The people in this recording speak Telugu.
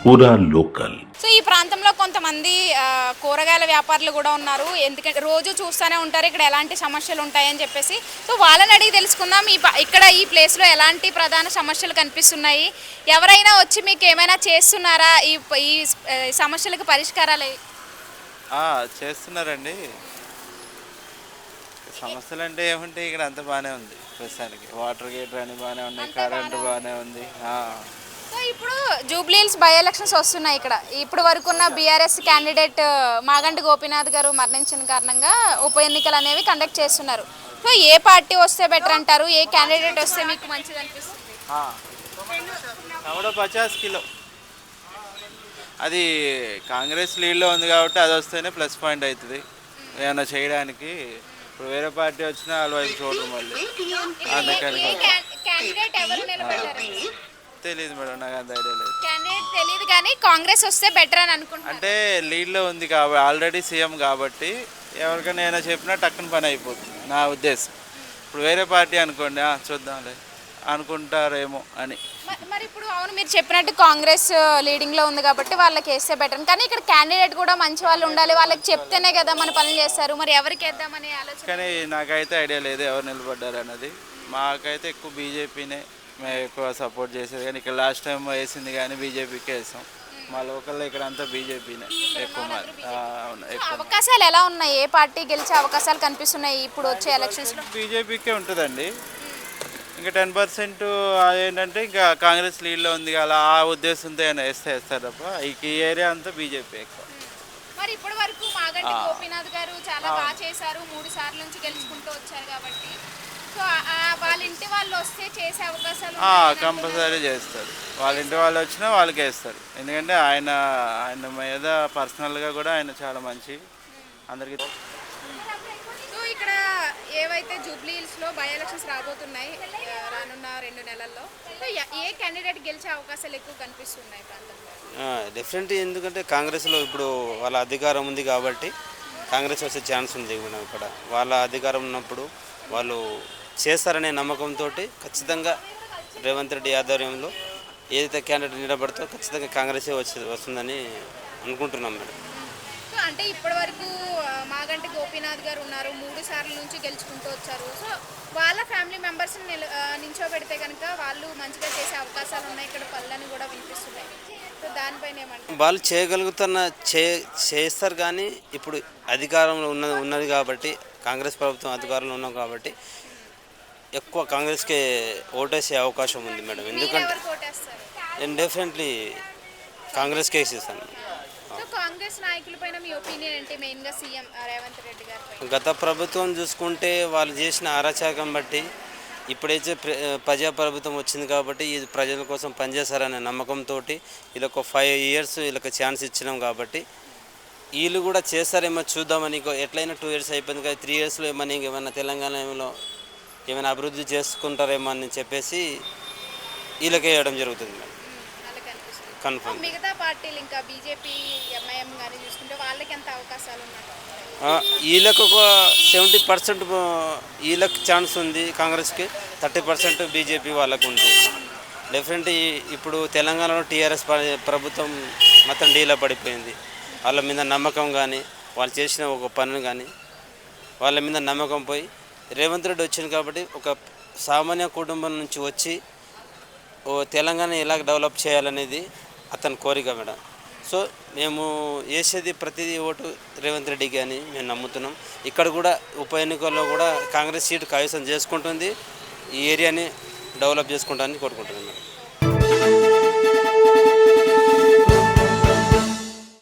పూరా లోకల్. సో ఈ ప్రాంతంలో కొంతమంది కూరగాయల వ్యాపారులు కూడా ఉన్నారు. ఎందుకంటే రోజు చూస్తూనే ఉంటారు ఇక్కడ ఎలాంటి సమస్యలు ఉంటాయని చెప్పేసి. సో వాళ్ళని అడిగి తెలుసుకుందాం ఇక్కడ ఈ ప్లేస్లో ఎలాంటి ప్రధాన సమస్యలు కనిపిస్తున్నాయి, ఎవరైనా వచ్చి మీకు ఏమైనా చేస్తున్నారా, ఈ సమస్యలకు పరిష్కారాలు చేస్తున్నారండి. సమస్యలు అంటే ఏమంటే ఇక్కడ అంత బాగానే ఉంది ప్రస్తుతానికి. వాటర్ గేటర్ అని బాగానే ఉన్నాయి, కరెంటు బాగానే ఉంది. సో ఇప్పుడు జూబ్లీహిల్స్ బై ఎలక్షన్స్ వస్తున్నాయి. ఇక్కడ ఇప్పుడు వరకు ఉన్న బీఆర్ఎస్ క్యాండిడేట్ మాగంటి గోపీనాథ్ గారు మరణించిన కారణంగా ఉప ఎన్నికలు అనేవి కండక్ట్ చేస్తున్నారు. సో ఏ పార్టీ వస్తే బెటర్ అంటారు, ఏ క్యాండిడేట్ వస్తే మీకు మంచిది అనిపిస్తుంది? 50 కిలో అది కాంగ్రెస్ లీడ్లో ఉంది కాబట్టి అది వస్తేనే ప్లస్ పాయింట్ అవుతుంది ఏమైనా చేయడానికి. ఇప్పుడు వేరే పార్టీ వచ్చినా వాళ్ళ వైపు చూడరు మళ్ళీ. అందుకని తెలియదు మేడం, నాకు అంత ఐడియా లేదు. క్యాండిడేట్ తెలియదు కానీ కాంగ్రెస్ వస్తే బెటర్ అని అనుకుంటున్నాను. అంటే లీడ్లో ఉంది కాబట్టి ఆల్రెడీ సీఎం కాబట్టి ఎవరికైనా ఏమైనా చెప్పినా టక్కున పని అయిపోతుంది నా ఉద్దేశం. ఇప్పుడు వేరే పార్టీ అనుకోండి చూద్దాంలే అనుకుంటారేమో అని. మరి ఇప్పుడు అవును మీరు చెప్పినట్టు కాంగ్రెస్ లీడింగ్లో ఉంది కాబట్టి వాళ్ళకి వేస్తే బెటర్, కానీ ఇక్కడ క్యాండిడేట్ కూడా మంచి వాళ్ళు ఉండాలి, వాళ్ళకి చెప్తేనే కదా మన పనులు చేస్తారు. మరి ఎవరికి వేద్దామని ఆలోచన? కానీ నాకైతే ఐడియా లేదు ఎవరు నిలబడ్డారు అన్నది. మాకైతే ఎక్కువ బీజేపీనే మేము ఎక్కువ సపోర్ట్ చేసేది, కానీ ఇక్కడ లాస్ట్ టైం వేసింది కానీ బీజేపీకే వేసాం. మా లోకల్లో ఇక్కడ అంతా బీజేపీనే ఎక్కువ. అవకాశాలు ఎలా ఉన్నాయి, ఏ పార్టీ గెలిచే అవకాశాలు కనిపిస్తున్నాయి ఇప్పుడు వచ్చే ఎలక్షన్స్లో? బీజేపీకే ఉంటుందండి. ఇంకా 10% ఏంటంటే ఇంకా కాంగ్రెస్ లీడ్లో ఉంది కదా ఆ ఉద్దేశంతో ఏమైనా వేస్తారు తప్ప ఈ ఏరియా అంతా బీజేపీ ఎక్కువ. మరి ఇప్పటి వరకు మాగంటి గోపీనాథ్ గారు చాలా బాగా చేశారు, 3 సార్లు నుంచి గెలుచుకుంటూ వచ్చారు కాబట్టి సో వాళ్ళ ఇంటి వాళ్ళు వస్తే చేసే అవకాశాలు కంపల్సరీ చేస్తారు. వాళ్ళ ఇంటి వాళ్ళు వచ్చినా వాళ్ళకి వేస్తారు. ఎందుకంటే ఆయన మీద పర్సనల్గా కూడా ఆయన చాలా మంచి అందరికీ. సో ఇక్కడ ఏవైతే జూబ్లీహిల్స్లో బై ఎలక్షన్స్ రాబోతున్నాయి రానున్న 2 నెలల్లో, ఏ క్యాండిడేట్ గెలిచే అవకాశాలు ఎక్కువ కనిపిస్తున్నాయి ప్రాంతంలో? డెఫినెట్, ఎందుకంటే కాంగ్రెస్లో ఇప్పుడు వాళ్ళ అధికారం ఉంది కాబట్టి కాంగ్రెస్ వచ్చే ఛాన్స్ ఉంది. మనం ఇక్కడ వాళ్ళ అధికారం ఉన్నప్పుడు వాళ్ళు చేస్తారనే నమ్మకంతో ఖచ్చితంగా రేవంత్ రెడ్డి ఆధ్వర్యంలో ఏదైతే క్యాండిడేట్ నిలబడితో ఖచ్చితంగా కాంగ్రెసే వస్తుందని అనుకుంటున్నాం మేడం. సో అంటే ఇప్పటి వరకు మాగంటి గోపీనాథ్ గారు ఉన్నారు, 3 సార్ల నుంచి గెలుచుకుంటూ వచ్చారు. సో వాళ్ళ ఫ్యామిలీ మెంబర్స్ని నించోబెడితే కనుక వాళ్ళు మంచిగా చేసే అవకాశాలు ఉన్నాయి. ఇక్కడ పళ్ళని కూడా వినిపిస్తున్నాయి. సో దానిపైన ఏమంటారు? వాళ్ళు చేస్తారు కానీ ఇప్పుడు అధికారంలో ఉన్నది కాబట్టి కాంగ్రెస్ ప్రభుత్వం అధికారంలో ఉన్నాం కాబట్టి ఎక్కువ కాంగ్రెస్కే ఓటేసే అవకాశం ఉంది మేడం. ఎందుకంటే నేను డెఫినెట్లీ కాంగ్రెస్కే వేసేస్తాను. కాంగ్రెస్ నాయకులపైన మీ ఒపీనియన్ ఏంటి? మెయిన్గా సీఎం రేవంత్ రెడ్డి గారు గత ప్రభుత్వం చూసుకుంటే వాళ్ళు చేసిన అరాచకం బట్టి ఇప్పుడైతే ప్రజాప్రభుత్వం వచ్చింది కాబట్టి ఇది ప్రజల కోసం పనిచేస్తారనే నమ్మకంతో వీళ్ళకు 5 years వీళ్ళకి ఛాన్స్ ఇచ్చినాం కాబట్టి వీళ్ళు కూడా చేస్తారేమో చూద్దామని. ఎట్లయినా 2 years అయిపోయింది కదా, 3 yearsలో ఏమన్నా తెలంగాణలో ఏమైనా అభివృద్ధి చేసుకుంటారేమో అని చెప్పేసి వీళ్ళకే వేయడం జరుగుతుంది మేడం. కన్ఫర్మ్. మిగతా పార్టీలు ఇంకా బీజేపీ ఎంఐఎం గాని చూసుకుంటే వాళ్ళకి ఎంత అవకాశాలు ఉన్నాయి? వీళ్ళకు ఒక 70% వీళ్ళకి ఛాన్స్ ఉంది, కాంగ్రెస్కి 30% బీజేపీ వాళ్ళకు ఉంది. డెఫినెట్లీ ఇప్పుడు తెలంగాణలో టీఆర్ఎస్ ప్రభుత్వం మొత్తం డీలా పడిపోయింది. వాళ్ళ మీద నమ్మకం కానీ వాళ్ళు చేసిన ఒక పనులు కానీ వాళ్ళ మీద నమ్మకం పోయి రేవంత్ రెడ్డి వచ్చింది కాబట్టి ఒక సామాన్య కుటుంబం నుంచి వచ్చి తెలంగాణ ఎలా డెవలప్ చేయాలనేది అతని కోరిక మేడం. సో మేము వేసేది ప్రతిదీ ఓటు రేవంత్ రెడ్డికి అని మేము నమ్ముతున్నాం. ఇక్కడ కూడా ఉప ఎన్నికల్లో కూడా కాంగ్రెస్ సీటు కైవసం చేసుకుంటుంది, ఈ ఏరియాని డెవలప్ చేసుకుంటామని కోరుకుంటున్నాం మేడం.